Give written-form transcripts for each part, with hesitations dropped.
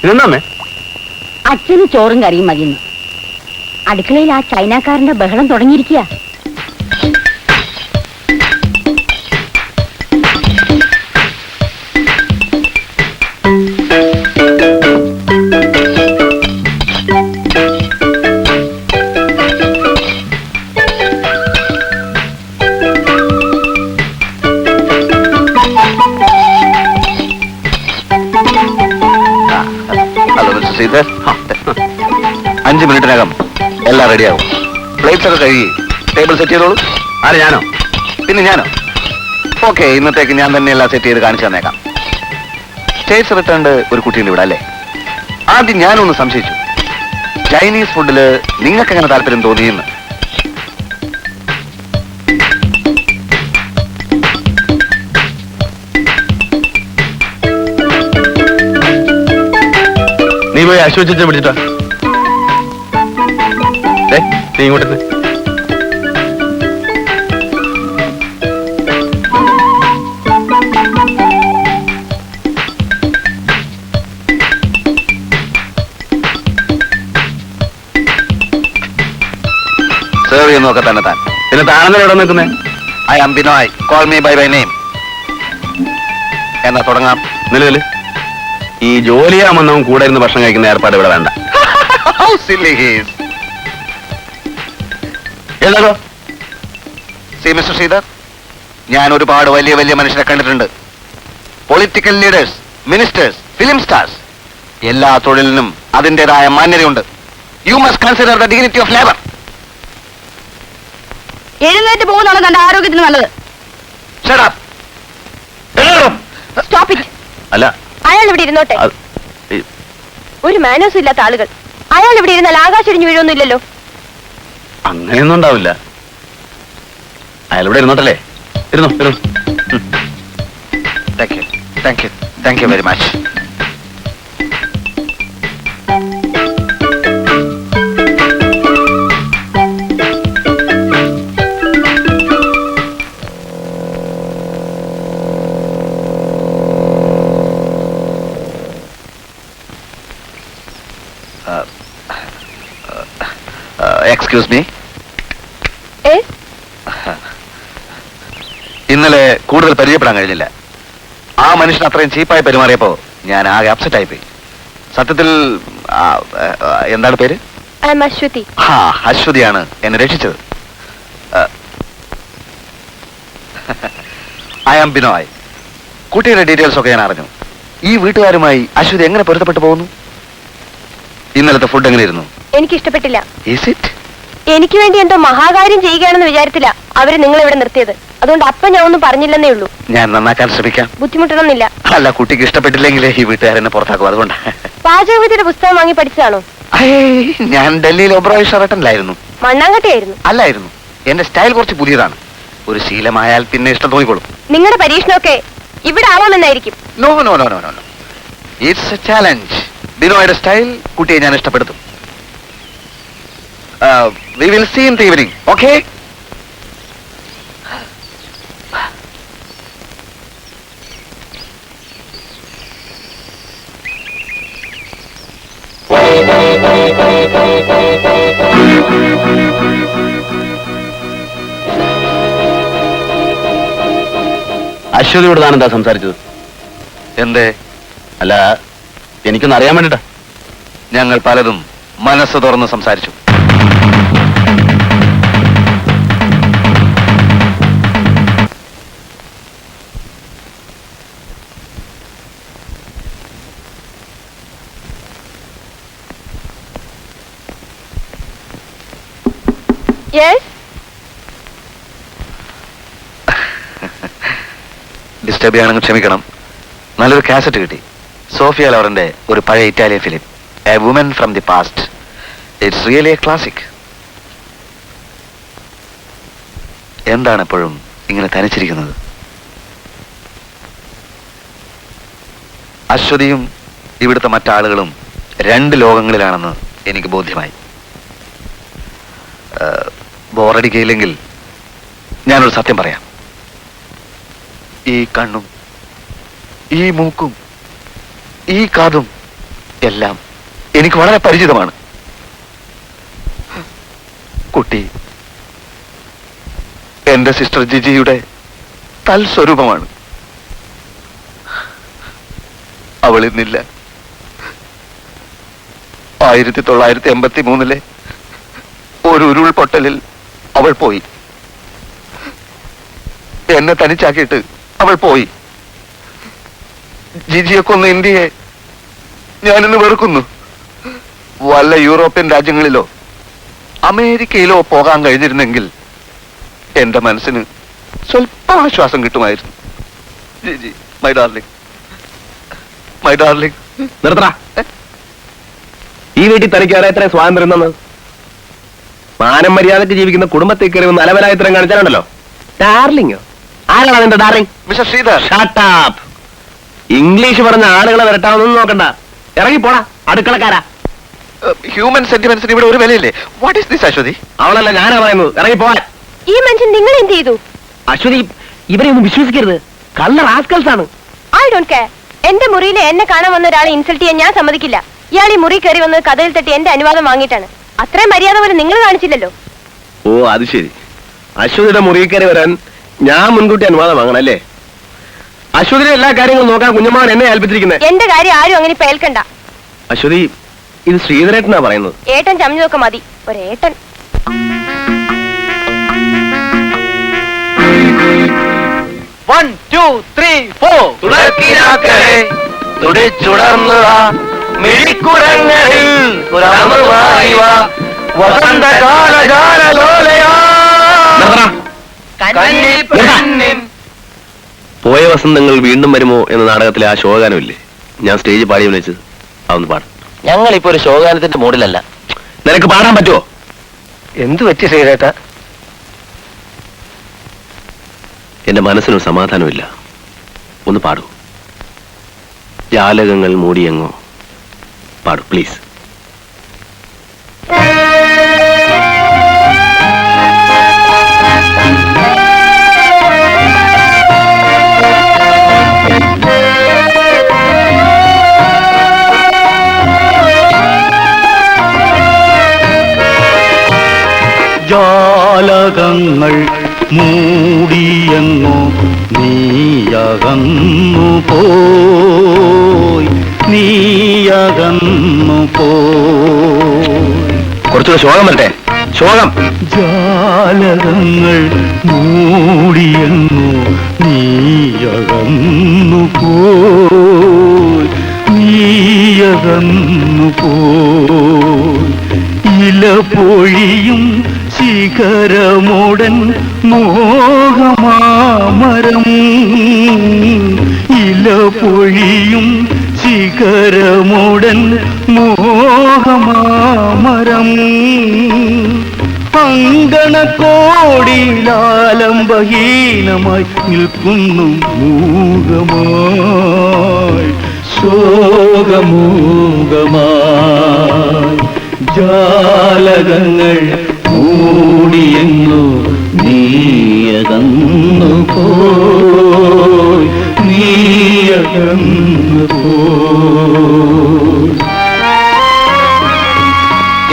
ഇതെന്താമേ? അച്ഛന് ചോറും കറിയും മതിയെന്ന്. അടുക്കളയിൽ ആ ചൈനക്കാരന്റെ ബഹളം തുടങ്ങിയിരിക്കുക. ഇത് 5 മിനിറ്റിനകം എല്ലാം റെഡിയാകും. പ്ലേറ്റ്സ് ഒക്കെ കഴുകി ടേബിൾ സെറ്റ് ചെയ്തോളൂ. ആര്? ഞാനോ? പിന്നെ ഞാനോ? ഓക്കെ, ഇന്നത്തേക്ക് ഞാൻ തന്നെ എല്ലാം സെറ്റ് ചെയ്ത് കാണിച്ചു തന്നേക്കാം. സ്റ്റേറ്റ്സ് റിട്ടേൺഡ് ഒരു കുട്ടിയുണ്ട് ഇവിടെ അല്ലേ? ആദ്യം ഞാനൊന്ന് സംശയിച്ചു, ചൈനീസ് ഫുഡില് നിങ്ങൾക്ക് എങ്ങനെ താല്പര്യം തോന്നിയെന്ന്. നീ പോയി അശ്വസിച്ച് പിടിച്ചിട്ടാ. നീ ഇങ്ങോട്ട് സേവ് ചെയ്യുന്നൊക്കെ തന്നെ താൻ. പിന്നെ താനെന്താ ഇവിടെ നിൽക്കുന്നേ? I am Binoy, call me by name. എന്നാ തുടങ്ങാം. നിലവില് ഈ ജോലിയാമെന്നവൻ കൂടെ ഇരുന്ന് ഭക്ഷണം കഴിക്കുന്ന ഏർപ്പാട് ഇവിടെ വേണ്ട. എന്താണോ? സി മിസ്റ്റർ ശ്രീധർ, ഞാൻ ഒരുപാട് വലിയ വലിയ മനുഷ്യരെ കണ്ടിട്ടുണ്ട്. Political leaders, ministers, film stars. എല്ലാ തൊഴിലിനും അതിൻ്റെതായ മാന്യതയുണ്ട്. You must consider the dignity of labour. എഴുന്നേറ്റ് പോകുന്നതാണ് തന്റെ ആരോഗ്യത്തിന് നല്ലത്. അല്ല, അയാൾ ഇവിടെ ഇരുന്നോട്ടെ. ഒരു മാനേഴ്സും ഇല്ലാത്ത ആളുകൾ. അയാൾ ഇവിടെ ഇരുന്നാൽ ആകാശം ഇടിഞ്ഞു വീഴൊന്നുമില്ലല്ലോ. അങ്ങനെയൊന്നും ഉണ്ടാവില്ല. അയാൾ ഇവിടെ ഇരുന്നോട്ടല്ലേ? ഇരുന്നോ, ഇരുന്നു. Thank you, thank you, thank you very much. Excuse me. ഇന്നലെ കൂടുതൽ പരിചയപ്പെടാൻ കഴിഞ്ഞില്ല. ആ മനുഷ്യൻ അത്രയും ചീപ്പായി പെരുമാറിയപ്പോ ഞാൻ ആകെ അപ്സെറ്റ് ആയിപ്പോയി. സത്യത്തിൽ എന്താണ് പേര്? അശ്വതി. അശ്വതിയാണ് എന്നെ രക്ഷിച്ചത്. I am Binoy. കുട്ടിയുടെ ഡീറ്റെയിൽസ് ഒക്കെ ഞാൻ അറിഞ്ഞു. ഈ വീട്ടുകാരുമായി അശ്വതി എങ്ങനെ പൊരുത്തപ്പെട്ടു പോകുന്നു? ഇന്നലത്തെ ഫുഡ് എങ്ങനെയായിരുന്നു? എനിക്ക് ഇഷ്ടപ്പെട്ടില്ല. Is it? എനിക്ക് വേണ്ടി എന്തോ മഹാകാര്യം ചെയ്യുകയാണെന്ന് വിചാരത്തില്ല അവര് നിങ്ങളെ ഇവിടെ നിർത്തിയത്. അതുകൊണ്ട് അപ്പ ഞാൻ ഒന്നും പറഞ്ഞില്ലെന്നേ ഉള്ളൂ. ഞാൻ നന്നാക്കാൻ ശ്രമിക്കാം. ബുദ്ധിമുട്ടണമെന്നില്ല. അല്ല, കുട്ടിക്ക് ഇഷ്ടപ്പെട്ടില്ലെങ്കിലേ ഈ വീട്ടുകാരെന്നെ പുറത്താക്കും. അതുകൊണ്ട്. പാചകവിദ്യയുടെ പുസ്തകം വാങ്ങി പഠിച്ചതാണോ? ഞാൻ ഡൽഹിയിൽ ഒബ്രോയ് ഷെറട്ടനിലായിരുന്നു. മണ്ണാങ്കട്ടയായിരുന്നു? അല്ലായിരുന്നു. എന്റെ സ്റ്റൈൽ കുറച്ച് പുതിയതാണ്. ഒരു ശീലമായാൽ പിന്നെ ഇഷ്ടം തോന്നിക്കോളും. നിങ്ങളുടെ പരീക്ഷണമൊക്കെ ഇവിടെ ആവാമെന്നായിരിക്കും. No no no no no, it's a challenge. ബിനോയുടെ സ്റ്റൈൽ കുട്ടിയെ ഞാൻ ഇഷ്ടപ്പെടുത്തും. We will see in the evening, okay? അശ്വതിയോട് താൻ എന്താ സംസാരിച്ചത്? എന്തേ? അല്ല, എനിക്കൊന്ന് അറിയാൻ വേണ്ടിട്ടാ. ഞങ്ങൾ പലതും മനസ്സ് തുറന്ന് സംസാരിച്ചു. ഡിസ്റ്റർബ് ചെയ്യാണെങ്കിൽ ക്ഷമിക്കണം. നല്ലൊരു കാസറ്റ് കിട്ടി. സോഫിയ ലോറന്റെ ഒരു പഴയ Italian film, a woman from the past. It's really a classic. എന്താണ് എപ്പോഴും ഇങ്ങനെ തനിച്ചിരിക്കുന്നത്? അശ്വതിയും ഇവിടുത്തെ മറ്റാളുകളും രണ്ട് ലോകങ്ങളിലാണെന്ന് എനിക്ക് ബോധ്യമായി. ബോറടിക്കയില്ലെങ്കിൽ ഞാനൊരു സത്യം പറയാം. ഈ കണ്ണും ഈ മൂക്കും ഈ കാതും എല്ലാം എനിക്ക് വളരെ പരിചിതമാണ്. കുട്ടി എന്റെ സിസ്റ്റർ ജിജിയുടെ തൽസ്വരൂപമാണ്. അവൾ ഇന്നില്ല. 1983 ഒരു ഉരുൾപൊട്ടലിൽ അവൾ പോയി. എന്നെ തനിച്ചാക്കിയിട്ട് അവൾ പോയി. ജിജിയെ കൊന്ന ഇന്ത്യയെ ഞാനിന്ന് വെറുക്കുന്നു. വല്ല യൂറോപ്യൻ രാജ്യങ്ങളിലോ അമേരിക്കയിലോ പോകാൻ കഴിഞ്ഞിരുന്നെങ്കിൽ എന്റെ മനസ്സിന് സ്വല്പം ആശ്വാസം കിട്ടുമായിരുന്നു. Jiji, my darling, my darling. നിർത്തടാ. ഈ വീട്ടിൽ തനിക്ക് വരെ എത്ര സ്വാതന്ത്ര്യം തന്നത്? മാനം മര്യാദക്ക് ജീവിക്കുന്ന കുടുംബത്തെ കയറി ഒന്ന് അലവലായത്തരം കാണിച്ചാലുണ്ടല്ലോ. ഡാർലിംഗോ? ആരാണ് നിന്റെ darling? Mister Sridhar. Shut up. English പറഞ്ഞ ആളുകളെ വരട്ടാമെന്നൊന്നും നോക്കണ്ട. ഇറങ്ങി പോടാ അടുക്കളക്കാരാ. ഹ്യൂമൻ സെന്റിമെന്റ്സിന് ഇവിടെ ഒരു വിലയില്ലേ? What is this Ashwathi? അവളല്ല ഞാനാ പറയുന്നത്. ഇറങ്ങി പോവാൻ. ഈ മനുഷ്യൻ നിങ്ങൾ എന്ത് ചെയ്തു? അശ്വതി, ഇവരെ ഒന്നും വിശ്വസിക്കരുത്. കള്ള റാസ്കൽസ് ആണ്. I don't care. എന്റെ മുറിയിൽ എന്നെ കാണാൻ വന്ന ഒരാളെ ഇൻസൾട്ട് ചെയ്യാൻ ഞാൻ സമ്മതിക്കില്ല. ഇയാൾ ഈ മുറി കയറി വന്ന് കഥയിൽ തട്ടി എന്റെ അനുവാദം വാങ്ങിയിട്ടാണ്. അത്രയും മര്യാദ പോലെ നിങ്ങൾ കാണിച്ചില്ലല്ലോ. ഓ അത് ശരി. അശ്വതിയുടെ മുറിയിൽ കയറി വരാൻ ഞാൻ മുൻകൂട്ടി അനുവാദം വാങ്ങണം അല്ലേ? അശ്വതിയുടെ എല്ലാ കാര്യങ്ങളും നോക്കാൻ കുഞ്ഞമ്മാവൻ എന്നെ ഏൽപ്പിച്ചിരിക്കുന്നത്. എന്റെ കാര്യം ആരും അങ്ങനെ ഇപ്പൊ ഏൽക്കണ്ട. അശ്വതി, ഇത് ശ്രീധരേട്ടനാ പറയുന്നത്. ഏട്ടൻ ചമഞ്ഞതൊക്കെ മതി. ഒരേട്ടൻ. പോയ വസന്തങ്ങൾ വീണ്ടും വരുമോ എന്ന നാടകത്തിലെ ആ ശോകാനമില്ലേ, ഞാൻ സ്റ്റേജിൽ പാടി വിളിച്ചത്, അതൊന്ന് പാടും. ഞങ്ങളിപ്പോ ഒരു ശോകാനത്തിന്റെ മൂഡിലല്ല. നിനക്ക് പാടാൻ പറ്റുമോ? എന്തു പറ്റി ശ്രീരേട്ട? എന്റെ മനസ്സിനൊരു സമാധാനമില്ല. ഒന്ന് പാടൂ. ജാലകങ്ങൾ മൂടിയെങ്ങോ. പാടൂ പ്ലീസ്. ജാലകങ്ങൾ മൂടിയെങ്ങോ നീയകന്നു പോയി, നീയകന്നു പോയി. കുറച്ചുകൂടെ ശോകം വരട്ടെ. ശോകം. ജാലകങ്ങൾ മൂടിയെങ്ങോ നീയകന്നു പോയി, നീയകന്നു പോയി. ഇല പൊഴിയും ശിഖരമുടൻ മോഹമാമരം, ഇല പൊഴിയും ശിഖരമുടൻ മോഹമാമരം. അങ്കണക്കോടിലാലംബഹീനമായി നിൽക്കുന്നു മൂകമായി, ശോകമൂകമായി. ജാലകങ്ങൾ മൂടിയെങ്ങോ നീയകന്നു പോയി, നീയകന്നു പോയി.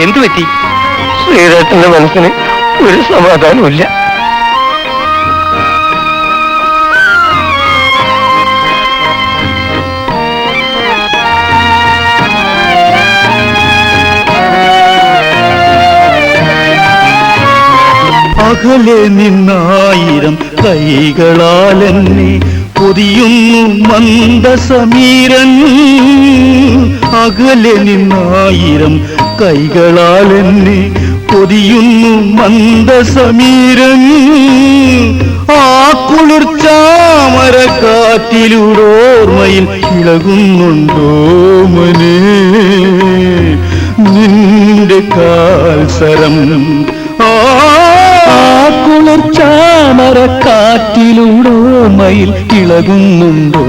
എന്തു പറ്റി? ശ്രീരേട്ടന്റെ മനസ്സിന് ഒരു സമാധാനമില്ല. അകലെ നിന്നായിരം കൈകളാലെന്നെ പൊതിയുന്നു മന്ദസമീരൻ, അകലെ നിന്നായിരം കൈകളാലെന്നെ പൊതിയുന്നു മന്ദസമീരൻ. ആ കുളിർച്ചാമരക്കാറ്റിലൂടോർമ്മയിൽ ഇളകുന്നുണ്ടോ മനെ നിന്റെ കാൽസരം? ആ കുളിർച്ചാമരക്കാറ്റിലൂടോർമ്മയിൽ ഇളകുന്നുണ്ടോ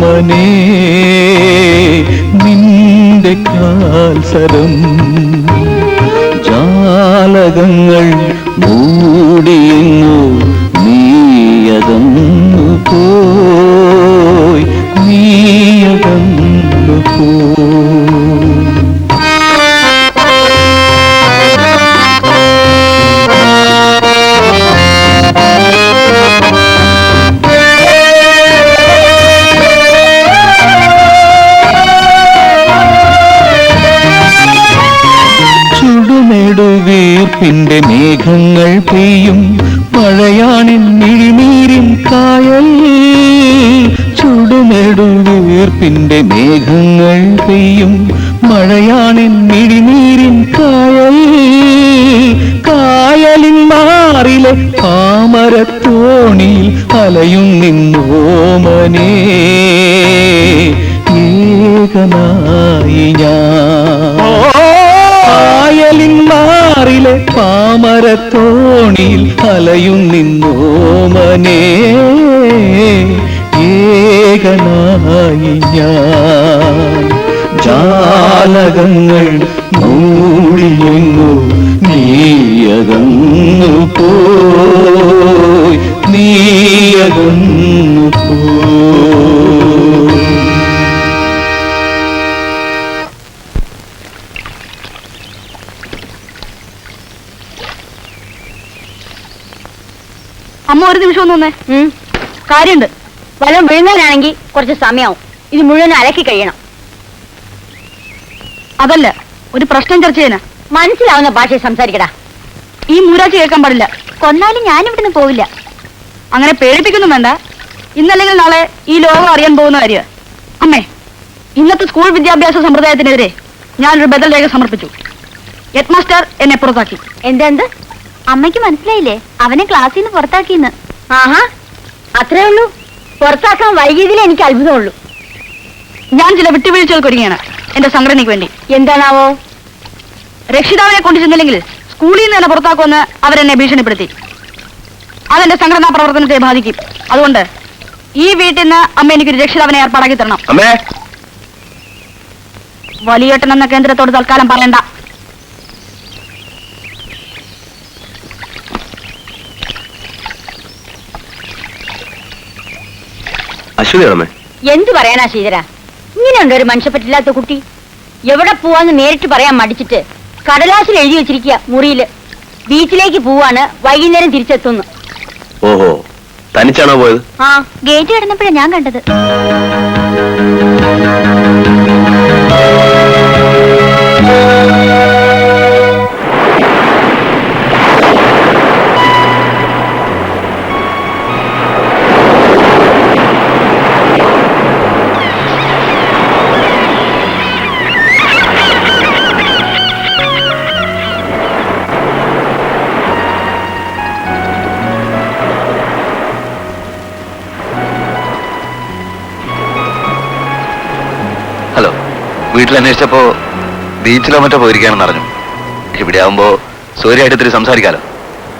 മനെ നിന്റെ കാൽസരം? ജാലകങ്ങൾ ചുടുനെടുവീർപ്പിന്റെ മേഘങ്ങൾ പെയ്യും മഴയാണിൻ മിഴിനീരിൻ കായൽ. ചുടുനെടുവീർപ്പിന്റെ മേഘങ്ങൾ പെയ്യും മഴയാണിൻ മിഴിനീരിൻ കായൽ. കായലിൻ മാറിലെ താമരത്തോണിയിൽ അലയും നിന്നോമനേ ഏകനായി ഞാൻ. കായലിൻ മാറിലെ താമരത്തോണിയിൽ അലയും നിന്നോമനേ ഏകനായി ഞാൻ. ജാലകങ്ങൾ മൂടിയെങ്ങോ നീയകന്നു പോയി, നീയകന്നു പോയി. അമ്മ ഒരു നിമിഷം ഒന്ന് വന്നേ. കാര്യമുണ്ട്. വല്ലതും വിഴുങ്ങാനാണെങ്കിൽ കുറച്ച് സമയമാവും. ഇത് മുഴുവൻ അലക്കി കഴിയണം. അതല്ല, ഒരു പ്രശ്നം ചർച്ച ചെയ്യാനാ. മനസ്സിലാവുന്ന ഭാഷയിൽ സംസാരിക്കടാ. ഈ മൂരാഴ്ച കേൾക്കാൻ പാടില്ല. കൊന്നാലും ഞാൻ ഇവിടുന്ന് പോവില്ല. അങ്ങനെ പേടിപ്പിക്കൊന്നും വേണ്ട. ഇന്നല്ലെങ്കിൽ നാളെ ഈ ലോകം അറിയാൻ പോകുന്ന കാര്യം. അമ്മേ, ഇന്നത്തെ സ്കൂൾ വിദ്യാഭ്യാസ സമ്പ്രദായത്തിനെതിരെ ഞാനൊരു ബദൽ രേഖ സമർപ്പിച്ചു. ഹെഡ് മാസ്റ്റർ എന്നെ പുറത്താക്കി. എന്തെന്ത്? അമ്മയ്ക്ക് മനസ്സിലായില്ലേ? അവനെ ക്ലാസ്സിൽ നിന്ന് പുറത്താക്കിന്ന്. ആഹാ, അത്രേ ഉള്ളൂ. പുറത്താക്കാൻ വൈകിയതിലേ എനിക്ക് അത്ഭുതമുള്ളൂ. ഞാൻ ചില വിട്ടുവീഴ്ചകൾക്ക് ഒരുങ്ങിയാണ് എന്റെ സംഘടനയ്ക്ക് വേണ്ടി. എന്താണാവോ? രക്ഷിതാവിനെ കൊണ്ടുചെന്നില്ലെങ്കിൽ സ്കൂളിൽ നിന്ന് തന്നെ പുറത്താക്കുമെന്ന് അവരെന്നെ ഭീഷണിപ്പെടുത്തി. അതെന്റെ സംഘടനാ പ്രവർത്തനത്തെ ബാധിക്കും. അതുകൊണ്ട് ഈ വീട്ടിൽ നിന്ന് അമ്മ എനിക്കൊരു രക്ഷിതാവിനെ ഏർപ്പാടാക്കി തരണം. വലിയേട്ടൻ എന്ന കേന്ദ്രത്തോട് തൽക്കാലം പറയണ്ട. അശ്വതിയാണമ്മേ. എന്തു പറയാനാ ശ്രീധര? ഇങ്ങനെയുണ്ട് ഒരു മനുഷ്യപ്പറ്റില്ലാത്ത കുട്ടി. എവിടെ പോവാന്ന് നേരിട്ട് പറയാൻ മടിച്ചിട്ട് കടലാസിൽ എഴുതി വെച്ചിരിക്കുക മുറിയില്. ബീച്ചിലേക്ക് പോവാണ്, വൈകുന്നേരം തിരിച്ചെത്തുന്നു. ഓഹോ, തനിച്ചാണോ പോയത്? ആ, ഗേറ്റ് കിടന്നപ്പോഴാണ് ഞാൻ കണ്ടത്. ഹലോ, വീട്ടിൽ അന്വേഷിച്ചപ്പോ ബീച്ചിലോ മറ്റോ പോയിരിക്കുകയാണെന്ന് അറിഞ്ഞു. ഇവിടെ ആവുമ്പോ സൂര്യയായിട്ട് ഇത്തിരി സംസാരിക്കാലോ.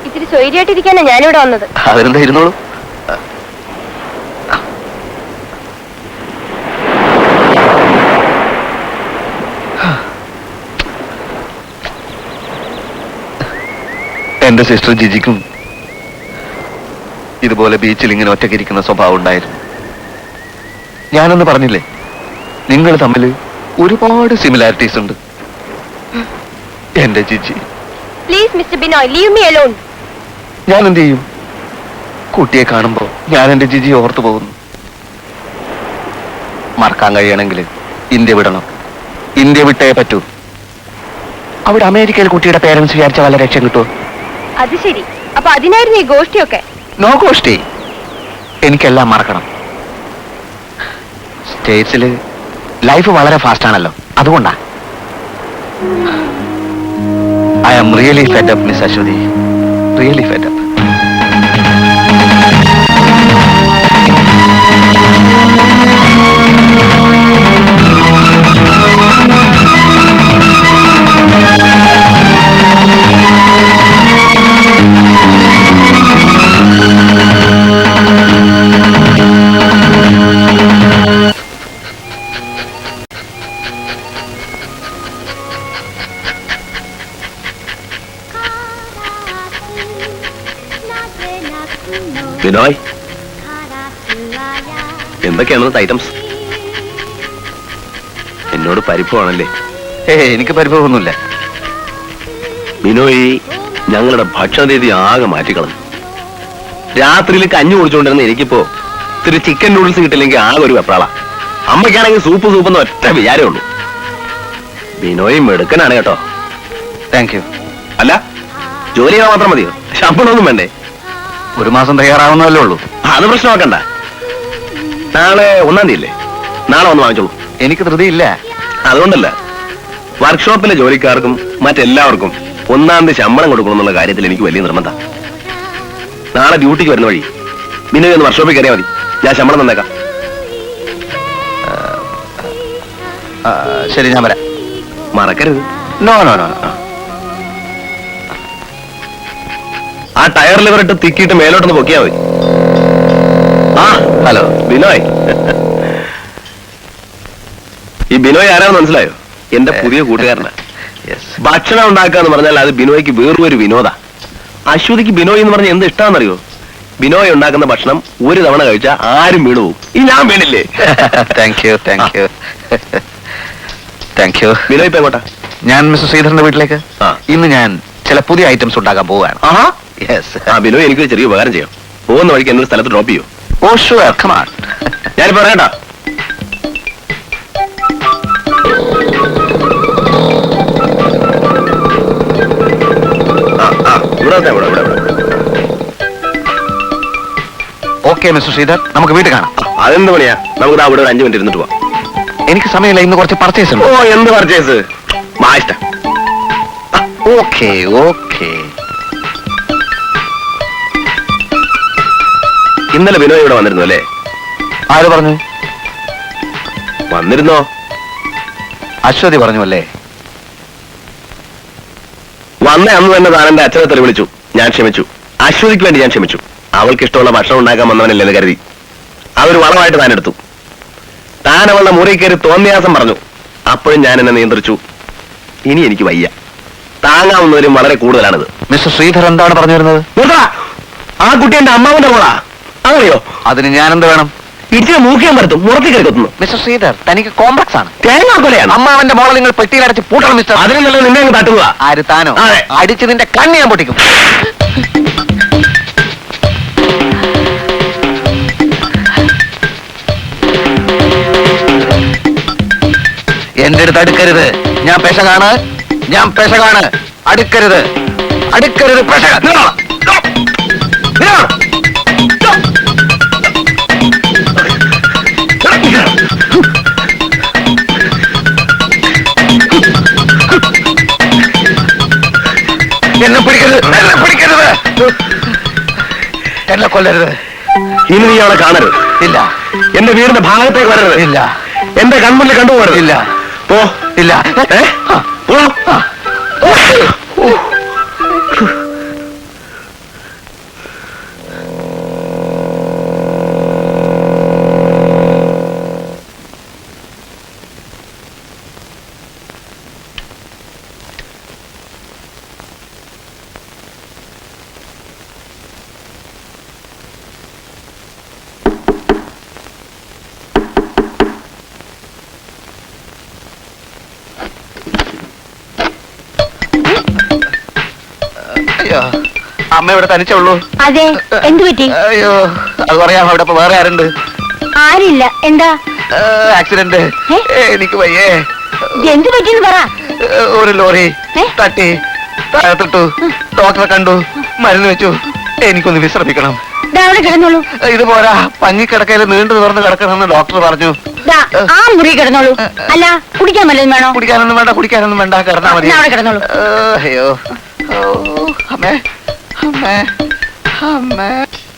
ഇത്തിരി സ്വൈര്യമായിട്ടിരിക്കാനാ ഞാനിവിടെ വന്നത്. അതിനെന്താ, ഇരുന്നോളൂ. എന്റെ സിസ്റ്റർ ജിജിക്കും ഇതുപോലെ ബീച്ചിൽ ഇങ്ങനെ ഒറ്റയ്ക്കിരിക്കുന്ന സ്വഭാവം ഉണ്ടായിരുന്നു. ഞാനൊന്ന് പറഞ്ഞില്ലേ, നിങ്ങൾ തമ്മിൽ ഒരുപാട് സിമിലാരിറ്റീസ് ഉണ്ട്. എന്റെ Jiji. Please mister Binoy, leave me alone. ഞാൻ എന്ത് ചെയ്യും? കുട്ടിയെ കാണുമ്പോ ഞാൻ എന്റെ ജിജി ഓർത്തു പോകുന്നു. മറക്കാൻ കഴിയണമെങ്കിൽ ഇന്ത്യ വിടണം. ഇന്ത്യ വിട്ടേ പറ്റൂ. അവിടെ അമേരിക്കയിൽ കുട്ടിയുടെ പേരൻസ് വിചാരിച്ച വല്ല രക്ഷ കിട്ടുമോ? അത് ശരി. അപ്പൊ അതിനായിരുന്നു ഈ ഗോഷ്ടിയൊക്കെ? നോ ഗോഷ്ടി. എനിക്കെല്ലാം മറക്കണം. സ്റ്റേറ്റ്സിൽ ലൈഫ് വളരെ ഫാസ്റ്റ് ആണല്ലോ, അതുകൊണ്ടാ. I am really fed up miss Ashwathi, really fed up. Binoy, എന്തൊക്കെയാണ് ഐറ്റംസ്? എന്നോട് പരിഭവമാണല്ലേ? എനിക്ക് പരിഭവമൊന്നുമില്ല. ബിനോയ്, ഞങ്ങളുടെ ഭക്ഷണ രീതി ആകെ മാറ്റിക്കളഞ്ഞു. രാത്രിയിൽ കഞ്ഞി കുടിച്ചുകൊണ്ടിരുന്ന എനിക്കിപ്പോ ഇത്തിരി ചിക്കൻ നൂഡിൽസ് കിട്ടില്ലെങ്കിൽ ആകെ ഒരു വെപ്രാള. അമ്മയ്ക്കാണെങ്കിൽ സൂപ്പ് സൂപ്പെന്ന് ഒറ്റ വിചാരമേ ഉള്ളൂ. ബിനോയ് മെടുക്കനാണ് കേട്ടോ. Thank you. അല്ല ജോലി ചെയ്താൽ മാത്രം മതിയോ? ശമ്പളമൊന്നും വേണ്ടേ? ഒരു മാസം തയ്യാറാവുന്നതല്ലേ ഉള്ളൂ. അത് പ്രശ്നമാക്കണ്ട. നാളെ 1-ാം തീയതി അല്ലേ? നാളെ വന്ന് വാങ്ങിച്ചോളൂ. എനിക്ക് ധൃതിയില്ല. അതുകൊണ്ടല്ല, വർക്ക്ഷോപ്പിലെ ജോലിക്കാർക്കും മറ്റെല്ലാവർക്കും 1-ാം തീയതി ശമ്പളം കൊടുക്കണമെന്നുള്ള കാര്യത്തിൽ എനിക്ക് വലിയ നിർബന്ധം. നാളെ ഡ്യൂട്ടിക്ക് വരുന്ന വഴി ബിനോയ് ഒന്ന് വർക്ക്ഷോപ്പിൽ കയറിയാൽ മതി. ഞാൻ ശമ്പളം തന്നേക്കാം. ശരി, ഞാൻ വരാം. മറക്കരുത്. No no no. ആ ടയർ ലിവർ ഇട്ട് തിക്കിയിട്ട് മേലോട്ടൊന്ന് പൊക്കിയാ മതി. ആ ഹലോ ബിനോയ്. ഈ ബിനോയ് ആരാന്ന് മനസ്സിലായോ? എന്റെ പുതിയ കൂട്ടുകാരനാ. ഭക്ഷണം ഉണ്ടാക്കുക എന്ന് പറഞ്ഞാൽ അത് ബിനോയ്ക്ക് വേറൊരു വിനോദ. അശ്വതിക്ക് ബിനോയ് എന്ന് പറഞ്ഞാൽ എന്ത് ഇഷ്ടാന്നറിയോ? ബിനോയ് ഉണ്ടാക്കുന്ന ഭക്ഷണം ഒരു തവണ കഴിച്ചാൽ ആരും വീണു പോകും. ഈ ഞാൻ വീണില്ലേ? Thank you thank you thank you. Binoy ഇപ്പൊ എങ്ങോട്ടാ? ഞാൻ മിസ്റ്റർ ശ്രീധരന്റെ വീട്ടിലേക്ക്. ആ. ഇന്ന് ഞാൻ ചില പുതിയ ഐറ്റംസ് ഉണ്ടാക്കാൻ പോവുകയാണ്. ആഹാ. യെസ്. ആ ബിനോയ് എനിക്കൊരു ചെറിയ ഉപകാരം ചെയ്യാം. പോകുന്ന വഴിക്ക് എന്നൊരു സ്ഥലത്ത് ഡ്രോപ്പ് ചെയ്യോ? Oh sure, come on. ഞാനിപ്പോ പറയട്ടാ. ഓക്കെ മിസ്റ്റർ ശ്രീധർ, നമുക്ക് വീട്ടിൽ കാണാം. അതെന്ത് പണിയാ? നമുക്ക് അവിടെ ഒരു 5 മിനിറ്റ് ഇരുന്നിട്ട് പോവാം. എനിക്ക് സമയമില്ല, ഇന്ന് കുറച്ച് പർച്ചേസ് ഓ, ഉണ്ട്. എന്ത് പർച്ചേസ്? മാഷ്ട. Okay okay. ഇന്നലെ ബിനോയ് ഇവിടെ വന്നിരുന്നു അല്ലേ? ആര് പറഞ്ഞു? വന്നിരുന്നോ? അശ്വതി പറഞ്ഞു അല്ലേ? വന്ന അന്ന് തന്നെ താൻ എന്റെ അച്ഛനെ തെറി വിളിച്ചു. ഞാൻ ക്ഷമിച്ചു. അശ്വതിക്ക് വേണ്ടി ഞാൻ ക്ഷമിച്ചു. അവൾക്ക് ഇഷ്ടമുള്ള ഭക്ഷണം ഉണ്ടാക്കാൻ വന്നവനല്ലെന്ന് കരുതി അതൊരു വളമായിട്ട് താൻ എടുത്തു. താൻ അവളുടെ മുറി കയറി തോന്നിയാസം പറഞ്ഞു. അപ്പോഴും ഞാൻ എന്നെ നിയന്ത്രിച്ചു. ഇനി എനിക്ക് വയ്യ. താങ്ങാവുന്നതിലും വളരെ കൂടുതലാണിത്. മിസ്റ്റർ ശ്രീധർ എന്താണ് പറഞ്ഞു വരുന്നത്? നിർത്തടാ. ആ കുട്ടി എന്റെ അമ്മാവന്റെ മോളാ. അതറിയോ? അതിന് ഞാൻ എന്ത് വേണം? ഇച്ചിരി മൂക്കിയാൻ പറ്റും. മുറത്തി കയറി കൊത്തുന്നു. മിസ്റ്റർ ശ്രീധർ, തനിക്ക് കോംപ്ലക്സ് ആണ്. തേങ്ങാക്കൊലയാണ്. അമ്മാവന്റെ മോളെ നിങ്ങൾ പെട്ടിയിലടച്ച് പൂട്ടണം മിസ്റ്റർ. അതിന് നല്ലത് നിന്നെ അങ്ങ് തട്ടുക. ആര്? താനോ? അതെ. അടിച്ച് നിന്റെ കണ്ണ് ഞാൻ പൊട്ടിക്കും. എന്റെ അടുത്ത് അടുക്കരുത്. ഞാൻ പെശകാണ്. ഞാൻ പെശകാണ്. അടുക്കരുത്. അടുക്കരുത്. പെശക. നിന്നോളാം. നിന്നോളാം. എന്നെ പിടിക്കരുത്. എന്നെ പിടിക്കരുത്. എന്നെ കൊല്ലരുത്. ഇനി നീ അവളെ കാണരുത്. ഇല്ല. എന്റെ വീടിന്റെ ഭാഗത്തേക്ക് വരരുത്. ഇല്ല. എന്റെ കൺമുന്നിൽ കണ്ടുപോകരുത്. ഇല്ല. പോ. ഇല്ല. പോ. അയ്യോ, അമ്മ ഇവിടെ തനിച്ചേ ഉള്ളൂ. അതെ, എന്തു പറ്റി? അയ്യോ, അത് പറയാം. അവിടെ ഇപ്പൊ വേറെ ആരുണ്ട്? ആരില്ല. എന്താ ആക്സിഡന്റ്. എനിക്ക് വയ്യേ. എന്തു പറ്റിയെന്ന് പറ. ഒരു ലോറി ഏ? തട്ടി താഴത്തിട്ടു. ഡോക്ടറെ കണ്ടു, മരുന്ന് വെച്ചു. എനിക്കൊന്ന് വിശ്രമിക്കണം. ദാ അവിടെ കിടന്നോളൂ. ഇത് പോരാ, പഞ്ഞിക്കിടക്കയിൽ നീണ്ടു തുറന്ന് കിടക്കണമെന്ന് ഡോക്ടർ പറഞ്ഞു. ദാ ആ മുറി കിടന്നോളൂ. അല്ല, കുടിക്കാൻ വല്ലതും വേണോ? കുടിക്കാനൊന്നും വേണ്ട, കുടിക്കാനൊന്നും വേണ്ട. കിടന്നാ മതി. ദാ അവിടെ കിടന്നോളൂ. അയ്യോ, അമ്മേ, അമ്മേ, അമ്മേ.